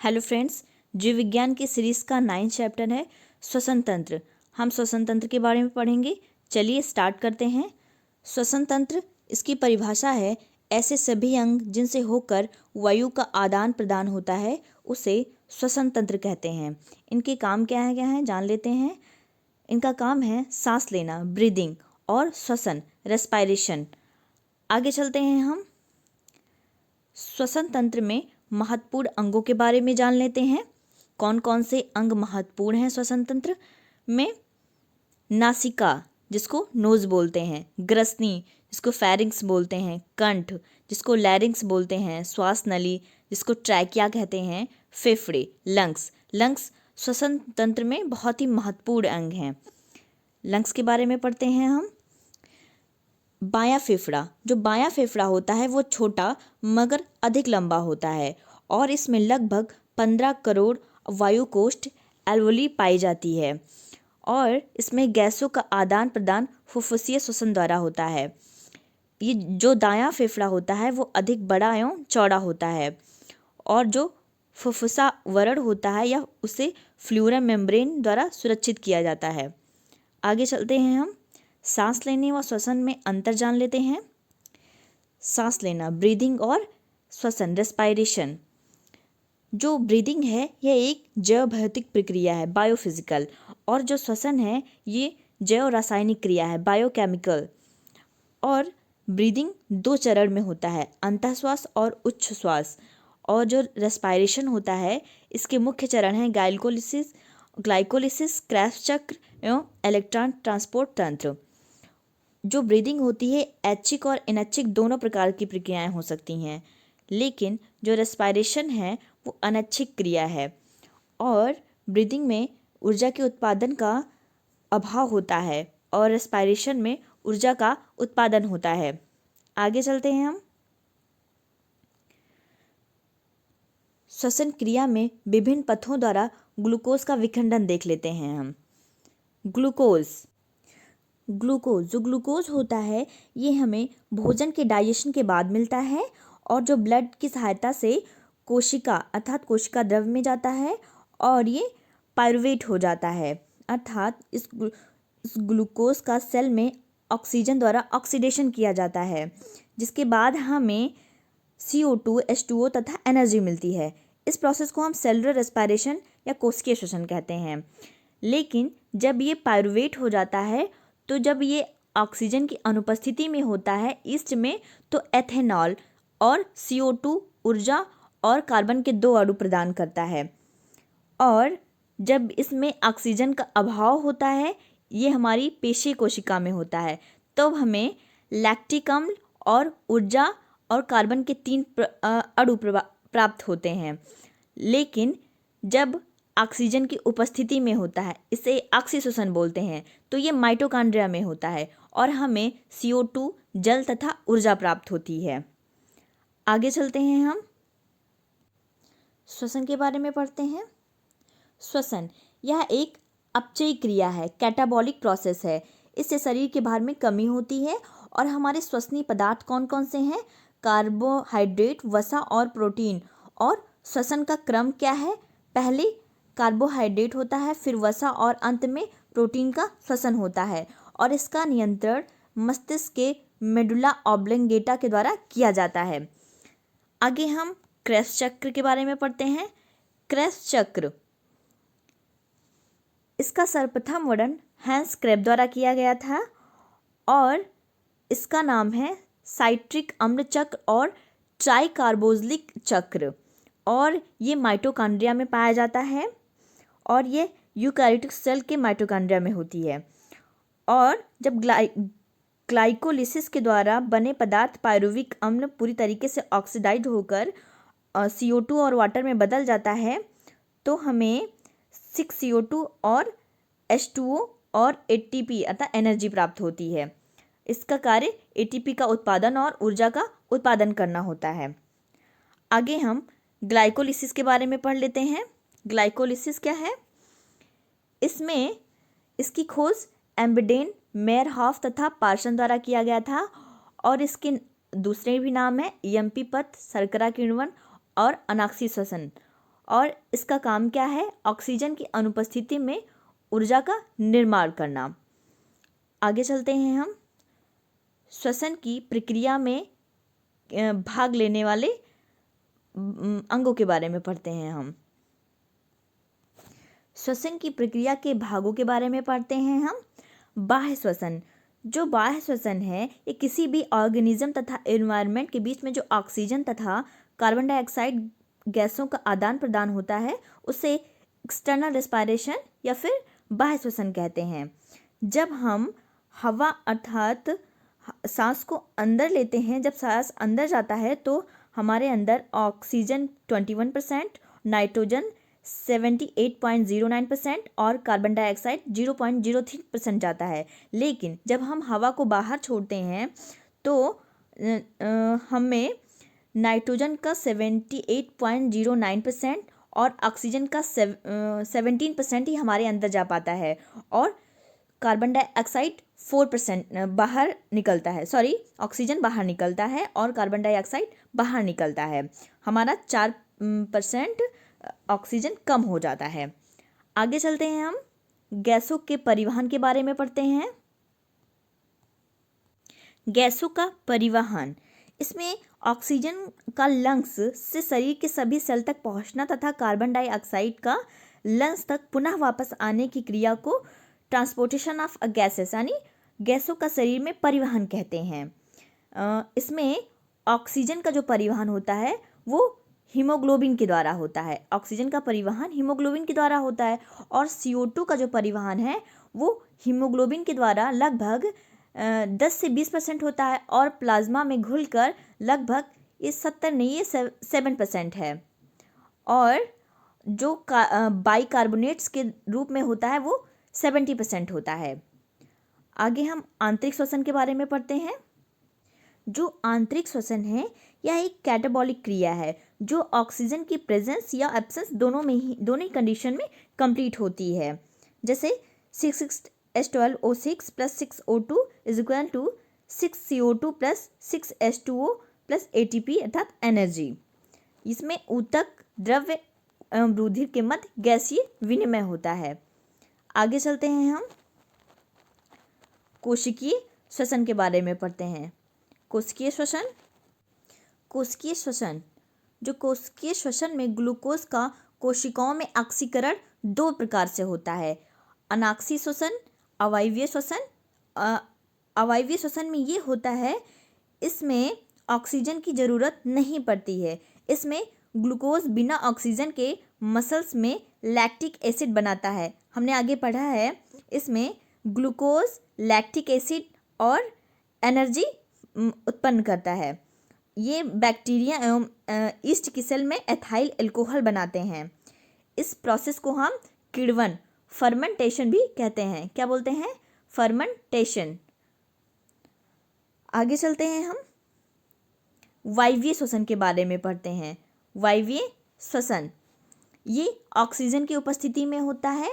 Hello friends, जीव विज्ञान की सीरीज़ का 9th चैप्टर है श्वसन तंत्र। हम श्वसन तंत्र के बारे में पढ़ेंगे। चलिए स्टार्ट करते हैं। श्वसन तंत्र, इसकी परिभाषा है ऐसे सभी अंग जिनसे होकर वायु का आदान प्रदान होता है उसे श्वसन तंत्र कहते हैं। इनके काम क्या है जान लेते हैं। इनका काम है सांस लेना, ब्रीदिंग, और श्वसन, रेस्पायरेशन। आगे चलते हैं हम। श्वसन तंत्र में महत्वपूर्ण अंगों के बारे में जान लेते हैं। कौन कौन से अंग महत्वपूर्ण हैं श्वसन तंत्र में? नासिका, जिसको नोज बोलते हैं, ग्रसनी, जिसको फेरिंक्स बोलते हैं, कंठ, जिसको लैरिंक्स बोलते हैं, श्वास नली, जिसको ट्रैकिया कहते हैं, फेफड़े, लंग्स श्वसन तंत्र में बहुत ही महत्वपूर्ण अंग हैं। लंग्स के बारे में पढ़ते हैं हम। बायां फेफड़ा, जो बायां फेफड़ा होता है वो छोटा मगर अधिक लंबा होता है और इसमें लगभग 15 करोड़ वायुकोष्ठ एल्वोली पाई जाती है और इसमें गैसों का आदान प्रदान फुफ्फुसीय श्वसन द्वारा होता है। ये जो दायां फेफड़ा होता है वो अधिक बड़ा एवं चौड़ा होता है और जो फुफ्फुसा वरण होता है या उसे फ्लूरम मेम्ब्रेन द्वारा सुरक्षित किया जाता है। आगे चलते हैं हम। सांस लेने व श्वसन में अंतर जान लेते हैं। सांस लेना, ब्रीदिंग, और श्वसन, रेस्पायरेशन। जो ब्रीदिंग है यह एक जैव भौतिक प्रक्रिया है, बायोफिजिकल, और जो श्वसन है ये जैव रासायनिक क्रिया है, बायोकेमिकल। और ब्रीदिंग 2 चरण में होता है, अंतःश्वास और उच्च श्वास। और जो रेस्पायरेशन होता है इसके मुख्य चरण हैं ग्लाइकोलिसिस, क्रेब्स चक्र एवं इलेक्ट्रॉन ट्रांसपोर्ट तंत्र। जो ब्रीदिंग होती है ऐच्छिक और अनैच्छिक दोनों प्रकार की प्रक्रियाएं हो सकती हैं, लेकिन जो रेस्पायरेशन है वो अनैच्छिक क्रिया है और ब्रीदिंग में ऊर्जा के उत्पादन का अभाव होता है और रेस्पायरेशन में ऊर्जा का उत्पादन होता है। आगे चलते हैं हम। श्वसन क्रिया में विभिन्न पथों द्वारा ग्लूकोज का विखंडन देख लेते हैं हम। जो ग्लूकोज होता है ये हमें भोजन के डाइजेशन के बाद मिलता है और जो ब्लड की सहायता से कोशिका अर्थात कोशिका द्रव में जाता है और ये पायरुवेट हो जाता है, अर्थात इस ग्लूकोज का सेल में ऑक्सीजन द्वारा ऑक्सीडेशन किया जाता है, जिसके बाद हमें CO2, H2O तथा एनर्जी मिलती है। इस प्रोसेस को हम सेलुलर रेस्पायरेशन या कोशिकीय श्वसन कहते हैं। लेकिन जब ये पायरुवेट हो जाता है तो जब ये ऑक्सीजन की अनुपस्थिति में होता है ईस्ट में, तो एथेनॉल और CO2 ऊर्जा और कार्बन के 2 अणु प्रदान करता है। और जब इसमें ऑक्सीजन का अभाव होता है, ये हमारी पेशी कोशिका में होता है, तब हमें लैक्टिक अम्ल और ऊर्जा और कार्बन के 3 अणु प्राप्त होते हैं। लेकिन जब ऑक्सीजन की उपस्थिति में होता है, इसे ऑक्सीश्वसन बोलते हैं, तो ये माइटोकॉन्ड्रिया में होता है और हमें CO2 जल तथा ऊर्जा प्राप्त होती है। आगे चलते हैं हम। श्वसन के बारे में पढ़ते हैं। श्वसन यह एक अपचयी क्रिया है, कैटाबॉलिक प्रोसेस है। इससे शरीर के भार में कमी होती है और हमारे श्वसनीय पदार्थ कौन कौन से हैं? कार्बोहाइड्रेट, वसा और प्रोटीन। और श्वसन का क्रम क्या है? पहले कार्बोहाइड्रेट होता है, फिर वसा और अंत में प्रोटीन का श्वसन होता है और इसका नियंत्रण मस्तिष्क के मेडुला ऑब्लोंगेटा के द्वारा किया जाता है। आगे हम क्रेब्स चक्र के बारे में पढ़ते हैं। क्रेब्स चक्र, इसका सर्वप्रथम वर्णन हैंस क्रेब द्वारा किया गया था और इसका नाम है साइट्रिक अम्ल चक्र और ट्राइकार्बोक्सिलिक चक्र, और ये माइटोकॉन्ड्रिया में पाया जाता है और ये यूकैरियोटिक सेल के माइटोकॉन्ड्रिया में होती है। और जब ग्लाइकोलिसिस के द्वारा बने पदार्थ पायरुविक अम्ल पूरी तरीके से ऑक्सीडाइज होकर CO2 और वाटर में बदल जाता है, तो हमें 6CO2 और H2O और ATP अर्थात एनर्जी प्राप्त होती है। इसका कार्य ATP का उत्पादन और ऊर्जा का उत्पादन करना होता है। आगे हम ग्लाइकोलिसिस के बारे में पढ़ लेते हैं। ग्लाइकोलिसिस क्या है? इसमें इसकी खोज एम्बेडेन, मेयरहॉफ तथा पार्सन द्वारा किया गया था और इसके दूसरे भी नाम है EMP पथ, शर्करा किण्वन और अनाक्सी श्वसन। और इसका काम क्या है? ऑक्सीजन की अनुपस्थिति में ऊर्जा का निर्माण करना। आगे चलते हैं हम श्वसन की प्रक्रिया में भाग लेने वाले अंगों के बारे में पढ़ते हैं हम। श्वसन की प्रक्रिया के भागों के बारे में पढ़ते हैं हम। बाह्य श्वसन। जो बाह्य श्वसन है ये किसी भी ऑर्गेनिज्म तथा एनवायरनमेंट के बीच में जो ऑक्सीजन तथा कार्बन डाइऑक्साइड गैसों का आदान प्रदान होता है उसे एक्सटर्नल रेस्पिरेशन या फिर बाह्य श्वसन कहते हैं। जब हम हवा अर्थात सांस को अंदर लेते हैं, जब सांस अंदर जाता है तो हमारे अंदर ऑक्सीजन 21%, नाइट्रोजन 78.09% और कार्बन डाइऑक्साइड 0.03% जाता है। लेकिन जब हम हवा को बाहर छोड़ते हैं तो हमें नाइट्रोजन का 78.09% और ऑक्सीजन का 17% ही हमारे अंदर जा पाता है और कार्बन डाइऑक्साइड 4% बाहर निकलता है। ऑक्सीजन बाहर निकलता है और कार्बन डाइऑक्साइड बाहर निकलता है। हमारा 4% ऑक्सीजन कम हो जाता है। आगे चलते हैं हम गैसों के परिवहन के बारे में पढ़ते हैं। गैसों का परिवहन, इसमें ऑक्सीजन का लंग्स से शरीर के सभी सेल तक पहुंचना तथा कार्बन डाइऑक्साइड का लंग्स तक पुनः वापस आने की क्रिया को ट्रांसपोर्टेशन ऑफ गैसेस यानी गैसों का शरीर में परिवहन कहते हैं। इसमें ऑक्सीजन का जो परिवहन होता है वो हीमोग्लोबिन के द्वारा होता है। ऑक्सीजन का परिवहन हीमोग्लोबिन के द्वारा होता है और CO2 का जो परिवहन है वो हीमोग्लोबिन के द्वारा लगभग 10 से 20% होता है और प्लाज्मा में घुलकर लगभग ये 7% है और जो बाइकार्बोनेट्स के रूप में होता है वो 70% होता है। आगे हम आंतरिक श्वसन के बारे में पढ़ते हैं। जो आंतरिक श्वसन है यह एक कैटाबॉलिक क्रिया है जो ऑक्सीजन की प्रेजेंस या एब्सेंस दोनों ही कंडीशन में कंप्लीट होती है। जैसे 6H12O6 + 6O2 = 6CO2 + 6H2O + ATP अर्थात एनर्जी। इसमें ऊतक, द्रव्य एवं रुधिर के मध्य गैसीय विनिमय होता है। आगे चलते हैं हम कोशिकीय श्वसन के बारे में पढ़ते हैं। कोशिकीय श्वसन। कोशिकीय श्वसन, जो कोशिकीय श्वसन में ग्लूकोज का कोशिकाओं में ऑक्सीकरण 2 प्रकार से होता है। अनाक्षी श्वसन, अवायवीय श्वसन। अवायवीय श्वसन में ये होता है इसमें ऑक्सीजन की ज़रूरत नहीं पड़ती है। इसमें ग्लूकोज बिना ऑक्सीजन के मसल्स में लैक्टिक एसिड बनाता है। हमने आगे पढ़ा है इसमें ग्लूकोज लैक्टिक एसिड और एनर्जी उत्पन्न करता है। ये बैक्टीरिया एवं ईस्ट की सेल में एथाइल अल्कोहल बनाते हैं। इस प्रोसेस को हम किण्वन फर्मेंटेशन भी कहते हैं। क्या बोलते हैं? फर्मेंटेशन। आगे चलते हैं हम वायवीय श्वसन के बारे में पढ़ते हैं। वायवीय श्वसन ये ऑक्सीजन की उपस्थिति में होता है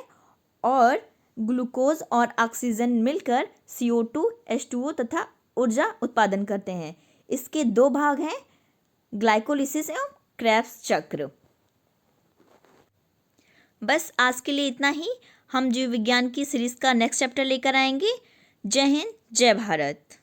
और ग्लूकोज और ऑक्सीजन मिलकर CO2, H2O तथा ऊर्जा उत्पादन करते हैं। इसके 2 भाग हैं, ग्लाइकोलिसिस एवं क्रेब्स चक्र। बस आज के लिए इतना ही। हम जीव विज्ञान की सीरीज का नेक्स्ट चैप्टर लेकर आएंगे। जय हिंद, जय भारत।